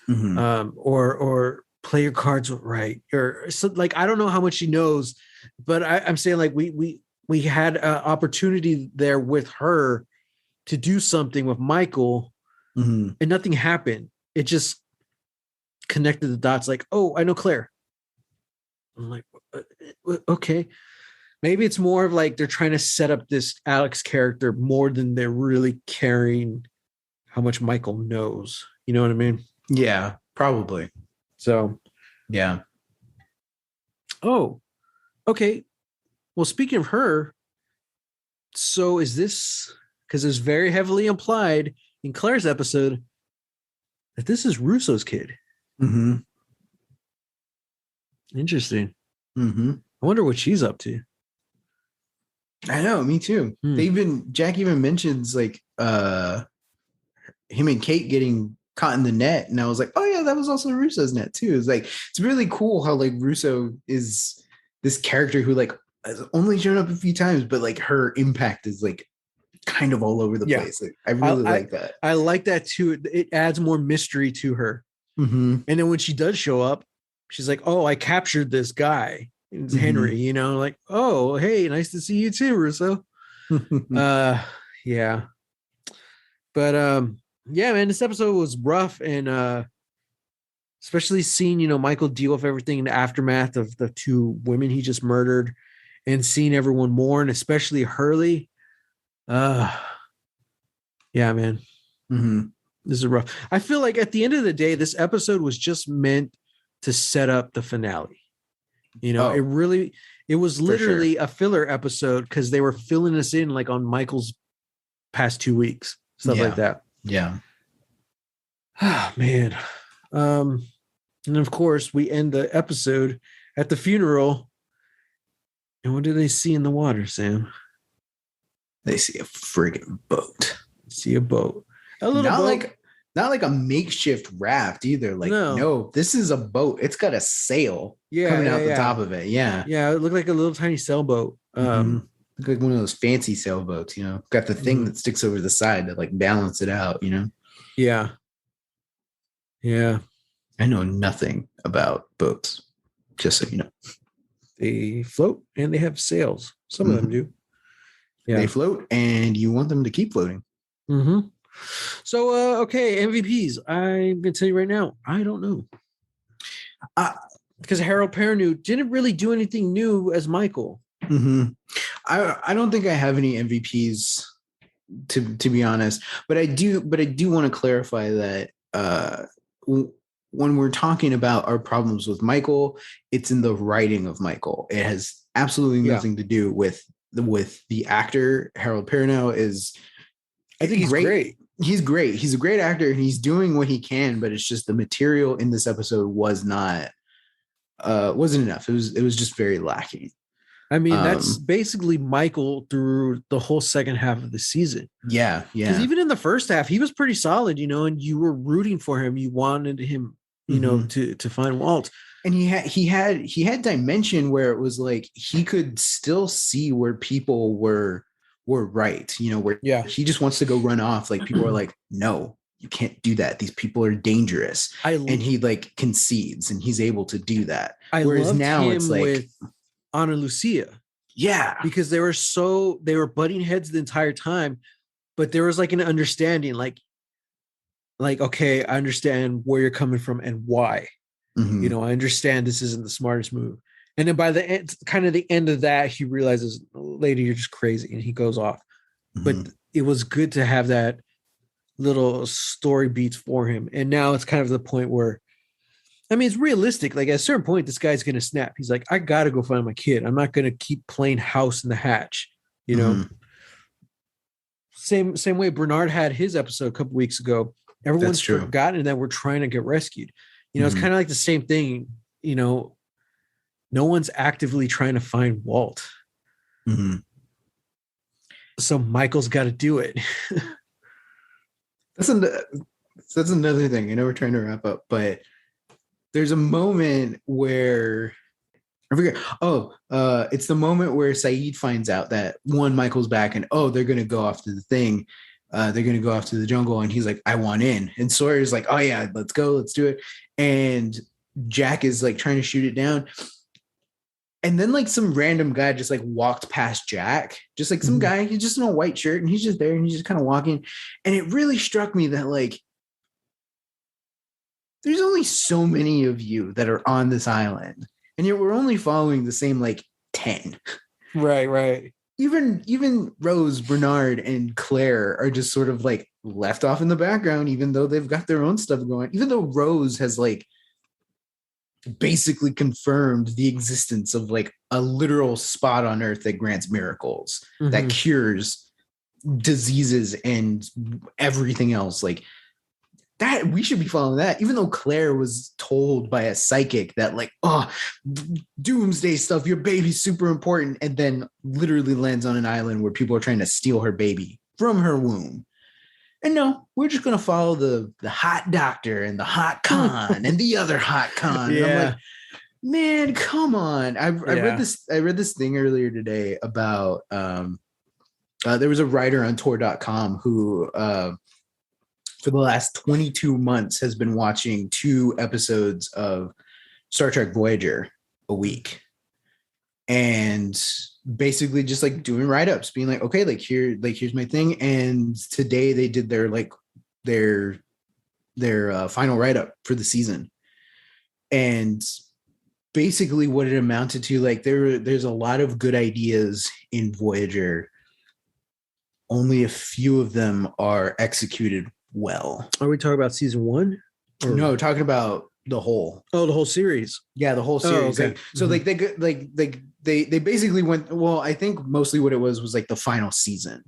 Speaker 1: not. Or play your cards right, or so, like I don't know how much she knows, but I'm saying like we had an opportunity there with her to do something with Michael, and nothing happened. It just connected the dots. Like, oh, I know Claire. I'm like, okay, maybe it's more of like they're trying to set up this Alex character more than they're really caring how much Michael knows. You know what I mean?
Speaker 2: Yeah, probably.
Speaker 1: So,
Speaker 2: yeah.
Speaker 1: Oh, okay. Well, speaking of her, so is this, because it's very heavily implied in Claire's episode that this is Russo's kid. Interesting. I wonder what she's up to.
Speaker 2: I know, me too. Jack even mentions like him and Kate getting caught in the net, and I was like, oh yeah, that was also Russo's net too. It's like, it's really cool how like Russo is this character who like has only shown up a few times, but like her impact is like kind of all over the place. Like, I really like that.
Speaker 1: I like that too. It adds more mystery to her. And then when she does show up, she's like, oh, I captured this guy. It's Henry, you know, like, oh, hey, nice to see you too, Russo. Yeah. But yeah, man, this episode was rough, and especially seeing, you know, Michael deal with everything in the aftermath of the two women he just murdered, and seeing everyone mourn, especially Hurley. Yeah, man. This is rough. I feel like at the end of the day, this episode was just meant to set up the finale. You know, it was literally a filler episode because they were filling us in like on Michael's past 2 weeks, stuff like that.
Speaker 2: Yeah.
Speaker 1: Oh, man. And of course, we end the episode at the funeral. And what do they see in the water, Sam?
Speaker 2: They see a friggin' boat.
Speaker 1: See a boat. A little
Speaker 2: Not
Speaker 1: boat.
Speaker 2: like not like a makeshift raft either. Like, no, this is a boat. It's got a sail coming out the top of it. Yeah.
Speaker 1: Yeah, it looked like a little tiny sailboat.
Speaker 2: Look like one of those fancy sailboats, got the thing that sticks over the side to like balance it out,
Speaker 1: Yeah. Yeah.
Speaker 2: I know nothing about boats, just so you know.
Speaker 1: They float and they have sails. Some of them do.
Speaker 2: Yeah. They float and you want them to keep floating.
Speaker 1: Mm-hmm. So, okay, MVPs. I'm going to tell you right now, I don't know. Because Harold Perrineau didn't really do anything new as Michael.
Speaker 2: I don't think I have any MVPs to be honest, but I do want to clarify that when we're talking about our problems with Michael, it's in the writing of Michael. It has absolutely nothing to do with the actor. Harold Perrineau
Speaker 1: I think he's great.
Speaker 2: He's great. He's a great actor and he's doing what he can, but it's just the material in this episode wasn't enough. It was just very lacking.
Speaker 1: I mean, that's basically Michael through the whole second half of the season.
Speaker 2: Yeah.
Speaker 1: Because even in the first half, he was pretty solid, and you were rooting for him. You wanted him, to find Walt.
Speaker 2: And he had dimension where it was like he could still see where people were right, where he just wants to go run off. Like people are like, no, you can't do that. These people are dangerous. And he like concedes and he's able to do that. Whereas now it's like
Speaker 1: with Ana Lucia.
Speaker 2: Yeah.
Speaker 1: Because they were butting heads the entire time, but there was like an understanding, like, okay, I understand where you're coming from and why. I understand this isn't the smartest move. And then by the end, kind of the end of that, he realizes, lady, you're just crazy. And he goes off. But it was good to have that little story beats for him. And now it's kind of the point where, I mean, it's realistic. Like at a certain point, this guy's going to snap. He's like, I got to go find my kid. I'm not going to keep playing house in the hatch, Same way Bernard had his episode a couple weeks ago. Everyone's forgotten that we're trying to get rescued. It's kind of like the same thing, no one's actively trying to find Walt. So Michael's got to do it.
Speaker 2: That's another thing. I know we're trying to wrap up, but there's a moment where I forget. It's the moment where Saeed finds out that Michael's back and they're going to go off to the thing. They're going to go off to the jungle. And he's like, I want in. And Sawyer's like, oh yeah, let's go. Let's do it. And Jack is like trying to shoot it down. And then like some random guy just like walked past Jack, just like some guy, he's just in a white shirt and he's just there and he's just kind of walking. And it really struck me that like, there's only so many of you that are on this island. And yet we're only following the same like 10.
Speaker 1: Right.
Speaker 2: Even Rose, Bernard, and Claire are just sort of like left off in the background, even though they've got their own stuff going. Even though Rose has like basically confirmed the existence of like a literal spot on Earth that grants miracles, that cures diseases and everything else. Like that, we should be following that. Even though Claire was told by a psychic that like, doomsday stuff, your baby's super important, and then literally lands on an island where people are trying to steal her baby from her womb. And no, we're just going to follow the hot doctor and the hot con and the other hot con. Yeah. And I'm like, man, come on. I read this thing earlier today about there was a writer on tour.com who for the last 22 months has been watching 2 episodes of Star Trek Voyager a week. And basically just like doing write-ups, being like, okay, like here's my thing. And today they did their final write-up for the season. And basically what it amounted to, like there's a lot of good ideas in Voyager. Only a few of them are executed well.
Speaker 1: Are we talking about season 1?
Speaker 2: No, talking about the whole.
Speaker 1: Oh, the whole series.
Speaker 2: Yeah, the whole series.
Speaker 1: Okay.
Speaker 2: Like, so like they basically went. Well, I think mostly what it was like the final season,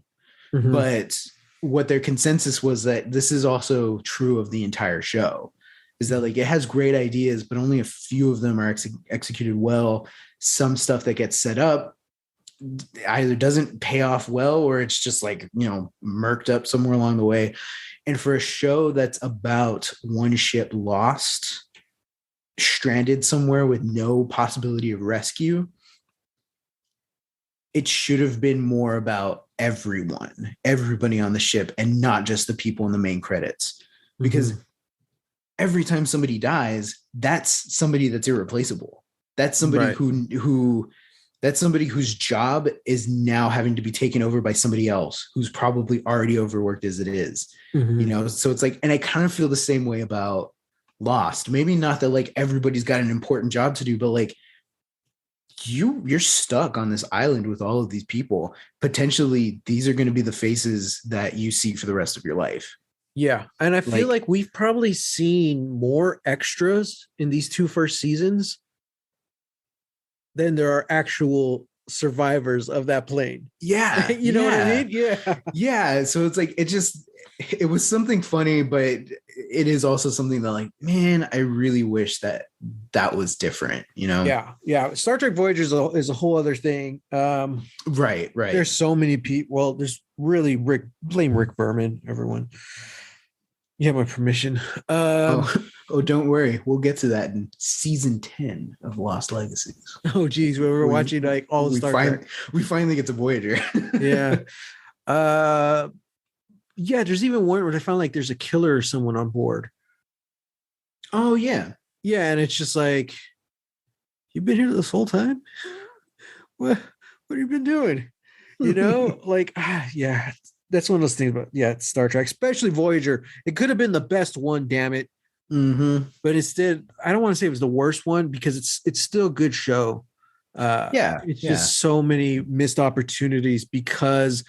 Speaker 2: but what their consensus was that this is also true of the entire show, is that like it has great ideas, but only a few of them are executed well. Some stuff that gets set up either doesn't pay off well, or it's just like, murked up somewhere along the way. And for a show that's about one ship lost, stranded somewhere with no possibility of rescue, it should have been more about everybody on the ship, and not just the people in the main credits. Because every time somebody dies, that's somebody that's irreplaceable. That's somebody that's somebody whose job is now having to be taken over by somebody else who's probably already overworked as it is. You know, so it's like, and I kind of feel the same way about Lost. Maybe not that like everybody's got an important job to do, but like you're stuck on this island with all of these people. Potentially, these are going to be the faces that you see for the rest of your life.
Speaker 1: Yeah. And I feel like we've probably seen more extras in these two first seasons than there are actual survivors of that plane.
Speaker 2: Yeah.
Speaker 1: You know what I mean? Yeah.
Speaker 2: Yeah. So it's like, it was something funny, but it is also something that like, man, I really wish that was different, you know?
Speaker 1: Yeah. Yeah. Star Trek Voyager is a whole other thing.
Speaker 2: Right.
Speaker 1: There's so many people. Well, there's really blame Rick Berman, everyone. You have my permission.
Speaker 2: Don't worry. We'll get to that in season 10 of Lost Legacies.
Speaker 1: Oh, geez. We were watching like all the Star Trek.
Speaker 2: We finally get to Voyager.
Speaker 1: Yeah. Yeah, there's even one where I found like there's a killer or someone on board.
Speaker 2: Oh, yeah.
Speaker 1: Yeah, and it's just like, you've been here this whole time? What have you been doing? You know, like, yeah, that's one of those things about, Star Trek, especially Voyager. It could have been the best one, damn it. But instead, I don't want to say it was the worst one because it's still a good show. It's just so many missed opportunities because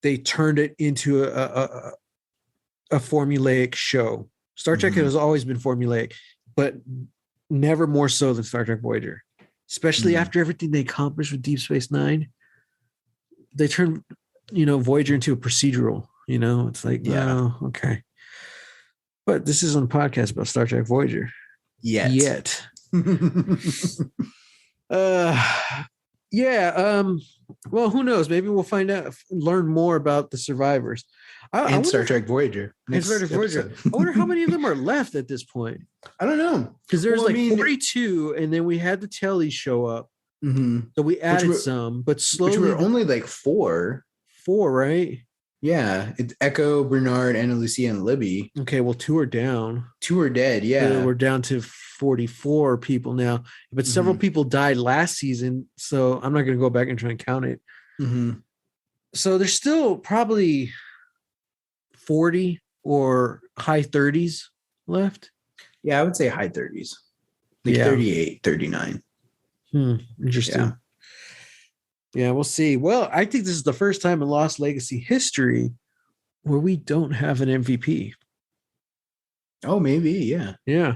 Speaker 1: they turned it into a formulaic show. Star Trek has always been formulaic, but never more so than Star Trek Voyager, especially after everything they accomplished with Deep Space Nine. They turned, Voyager into a procedural, it's like, oh, okay. But this isn't a podcast about Star Trek Voyager. Yet. Well, who knows? Maybe we'll learn more about the survivors.
Speaker 2: Star Trek Voyager.
Speaker 1: Star Trek Voyager. I wonder how many of them are left at this point.
Speaker 2: I don't know.
Speaker 1: Because there's 42, and then we had the tellies show up. So we added some, but slowly.
Speaker 2: Which were only like 4.
Speaker 1: 4, right?
Speaker 2: Yeah. It's Echo, Bernard, Ana Lucia, and Libby.
Speaker 1: Okay, well, 2 are down.
Speaker 2: 2 are dead, yeah.
Speaker 1: We're down to 44 people now. But several people died last season, so I'm not going to go back and try and count it. So there's still probably 40 or high 30s left.
Speaker 2: Yeah, I would say high 30s. Like 38, 39.
Speaker 1: Interesting. Yeah, we'll see. Well, I think this is the first time in Lost Legacy history where we don't have an MVP.
Speaker 2: Oh, maybe, yeah.
Speaker 1: Yeah.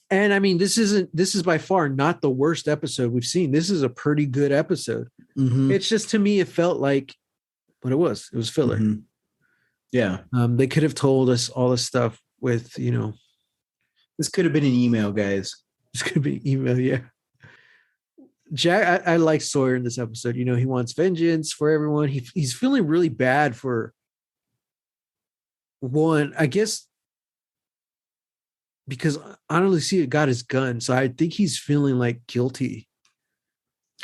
Speaker 1: And I mean, this is by far not the worst episode we've seen. This is a pretty good episode. It's just, to me, it felt like what it was. It was filler.
Speaker 2: Yeah.
Speaker 1: They could have told us all this stuff with,
Speaker 2: This could have been an email, guys.
Speaker 1: This could be email, yeah. Jack, I like Sawyer in this episode. He wants vengeance for everyone. He's feeling really bad for one, I guess, because Ana Lucia got his gun, so I think he's feeling like guilty.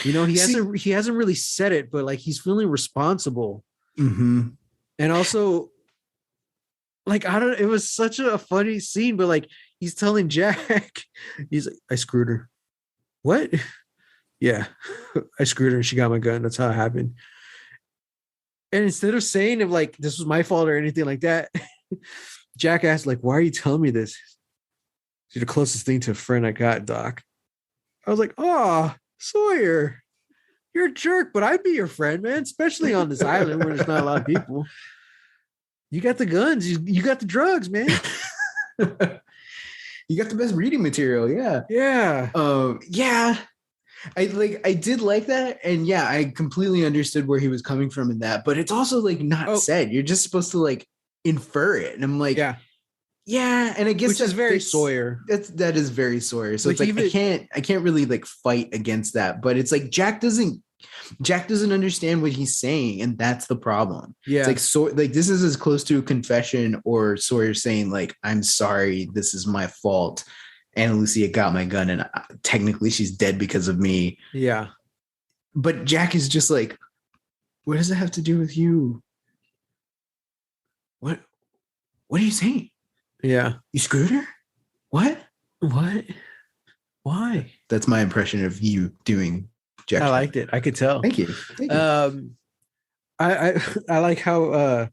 Speaker 1: He hasn't really said it, but like he's feeling responsible. And also, like, it was such a funny scene, but like he's telling Jack, he's like, I screwed her. What? Yeah, I screwed her and she got my gun. That's how it happened. And instead of saying like this was my fault or anything like that, Jack asked, like, why are you telling me this? You're the closest thing to a friend I got, Doc. I was like, oh, Sawyer, you're a jerk, but I'd be your friend, man, especially on this island where there's not a lot of people. You got the guns. You got the drugs, man.
Speaker 2: You got the best reading material. Yeah.
Speaker 1: Yeah.
Speaker 2: Yeah. I did like that. And yeah, I completely understood where he was coming from in that, but it's also like not said. You're just supposed to like infer it. And I'm like, yeah. And I guess
Speaker 1: which is very Sawyer.
Speaker 2: That is very Sawyer. So like, it's like, I can't really like fight against that, but it's like, Jack doesn't Jack doesn't understand what he's saying, and that's the problem.
Speaker 1: Yeah.
Speaker 2: It's like, so like this is as close to a confession or Sawyer saying like, I'm sorry, this is my fault. Ana Lucia got my gun and technically she's dead because of me.
Speaker 1: Yeah.
Speaker 2: But Jack is just like, what does it have to do with you? What are you saying?
Speaker 1: Yeah.
Speaker 2: You screwed her? What?
Speaker 1: Why?
Speaker 2: That's my impression of you doing Jack.
Speaker 1: I liked it. I could tell.
Speaker 2: Thank you.
Speaker 1: I like how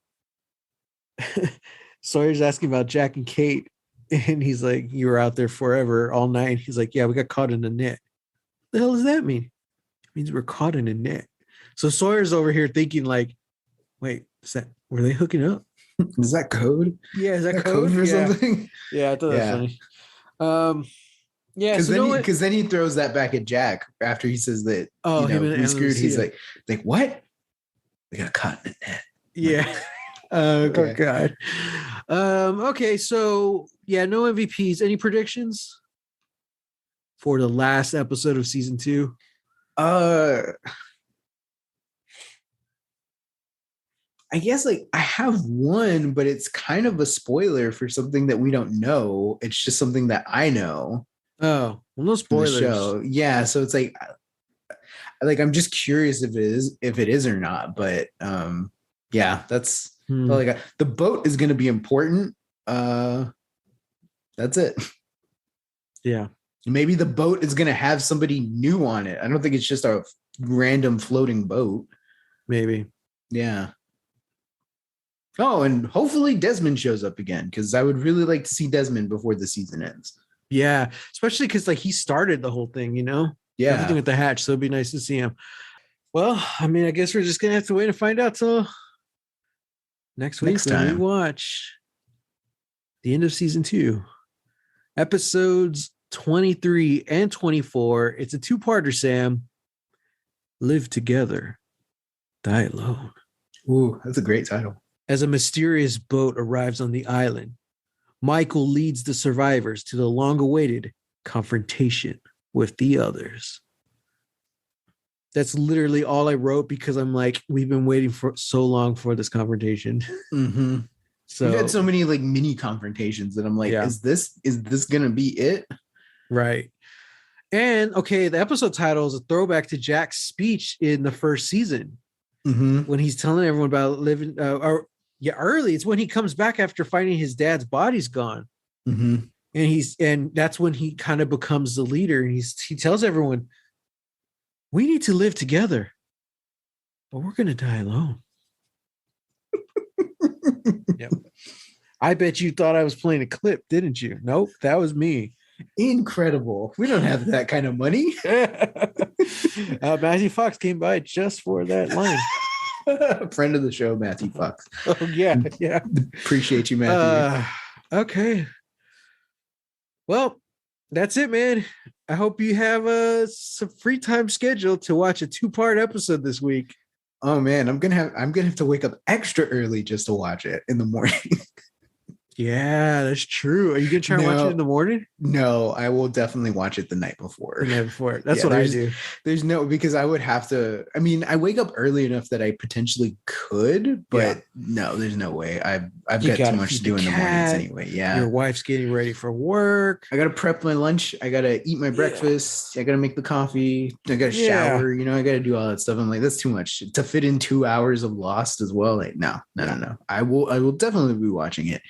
Speaker 1: Sawyer's asking about Jack and Kate, and he's like, "You were out there forever, all night." He's like, "Yeah, we got caught in a net." The hell does that mean? It means we're caught in a net. So Sawyer's over here thinking like, "Wait, were they hooking up?
Speaker 2: Is that code?
Speaker 1: Yeah, is that code
Speaker 2: for
Speaker 1: yeah.
Speaker 2: something?"
Speaker 1: Yeah, I thought that was funny. Yeah,
Speaker 2: because then he throws that back at Jack after he says that.
Speaker 1: Oh,
Speaker 2: we screwed. He's like, what? We got caught in the net.
Speaker 1: Yeah. Okay. Oh God. Okay, so yeah, no MVPs. Any predictions for the last episode of season 2?
Speaker 2: I guess like I have one, but it's kind of a spoiler for something that we don't know. It's just something that I know.
Speaker 1: Oh, well, no spoilers.
Speaker 2: Show. Yeah, so it's like I'm just curious if it is or not. But yeah, that's like the boat is going to be important. That's it.
Speaker 1: Yeah,
Speaker 2: maybe the boat is going to have somebody new on it. I don't think it's just a random floating boat.
Speaker 1: Maybe.
Speaker 2: Yeah. Oh, and hopefully Desmond shows up again, because I would really like to see Desmond before the season ends.
Speaker 1: Yeah, especially because like he started the whole thing,
Speaker 2: Yeah,
Speaker 1: everything with the hatch. So it'd be nice to see him. Well, I mean, I guess we're just gonna have to wait and find out till next week when we watch the end of season 2, episodes 23 and 24. It's a 2-parter, Sam. Live together, die alone.
Speaker 2: Ooh, that's a great title.
Speaker 1: As a mysterious boat arrives on the island, Michael leads the survivors to the long-awaited confrontation with the others. That's literally all I wrote because I'm like, we've been waiting for so long for this confrontation.
Speaker 2: Mm-hmm. So we've had so many like mini confrontations that I'm like, is this gonna be it?
Speaker 1: Right. And okay, the episode title is a throwback to Jack's speech in the first season when he's telling everyone about living early. It's when he comes back after finding his dad's body's gone. And that's when he kind of becomes the leader. And he tells everyone, we need to live together, but we're going to die alone. Yep. I bet you thought I was playing a clip, didn't you? Nope, that was me.
Speaker 2: Incredible. We don't have that kind of money.
Speaker 1: Matthew Fox came by just for that line.
Speaker 2: Friend of the show, Matthew Fox.
Speaker 1: Oh yeah.
Speaker 2: Appreciate you, Matthew.
Speaker 1: Okay. Well, that's it, man. I hope you have some free time scheduled to watch a 2-part episode this week.
Speaker 2: Oh man, I'm gonna have to wake up extra early just to watch it in the morning.
Speaker 1: Yeah, that's true. Are you gonna try and watch it in the morning?
Speaker 2: No, I will definitely watch it the night before.
Speaker 1: That's what I do.
Speaker 2: There's because I would have to. I mean, I wake up early enough that I potentially could, but no, there's no way. I've got too much to do in the mornings anyway. Yeah,
Speaker 1: your wife's getting ready for work.
Speaker 2: I gotta prep my lunch. I gotta eat my breakfast. I gotta make the coffee. I gotta shower. I gotta do all that stuff. I'm like, that's too much to fit in 2 hours of Lost as well. Like, no. I will definitely be watching it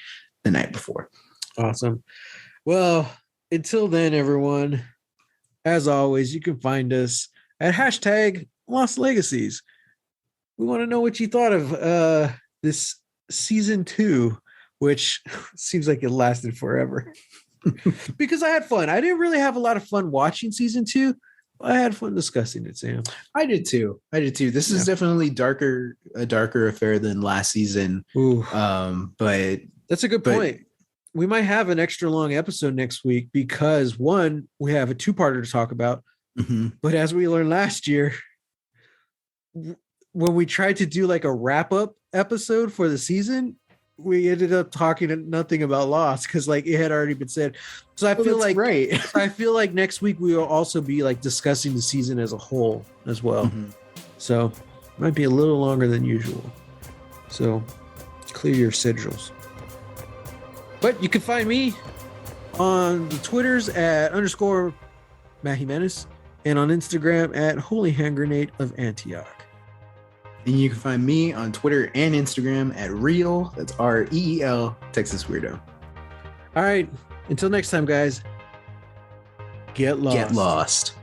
Speaker 2: the night before.
Speaker 1: Awesome. Well, until then, everyone, as always, you can find us at #LostLegacies. We want to know what you thought of this season 2, which seems like it lasted forever. Because I had fun. I didn't really have a lot of fun watching season 2. I had fun discussing it, Sam.
Speaker 2: I did too. This is definitely a darker affair than last season.
Speaker 1: Ooh.
Speaker 2: But
Speaker 1: that's a good point. We might have an extra long episode next week because, one, we have a 2-parter to talk about. But as we learned last year, when we tried to do like a wrap-up episode for the season, we ended up talking nothing about Lost because like it had already been said. So I feel like next week we will also be like discussing the season as a whole as well. So might be a little longer than usual. So clear your sigils. But you can find me on the Twitters at _ Matt Jimenez and on Instagram at Holy Hand Grenade of Antioch.
Speaker 2: And you can find me on Twitter and Instagram at Reel, that's REEL, Texas Weirdo.
Speaker 1: All right. Until next time, guys. Get lost.
Speaker 2: Get lost.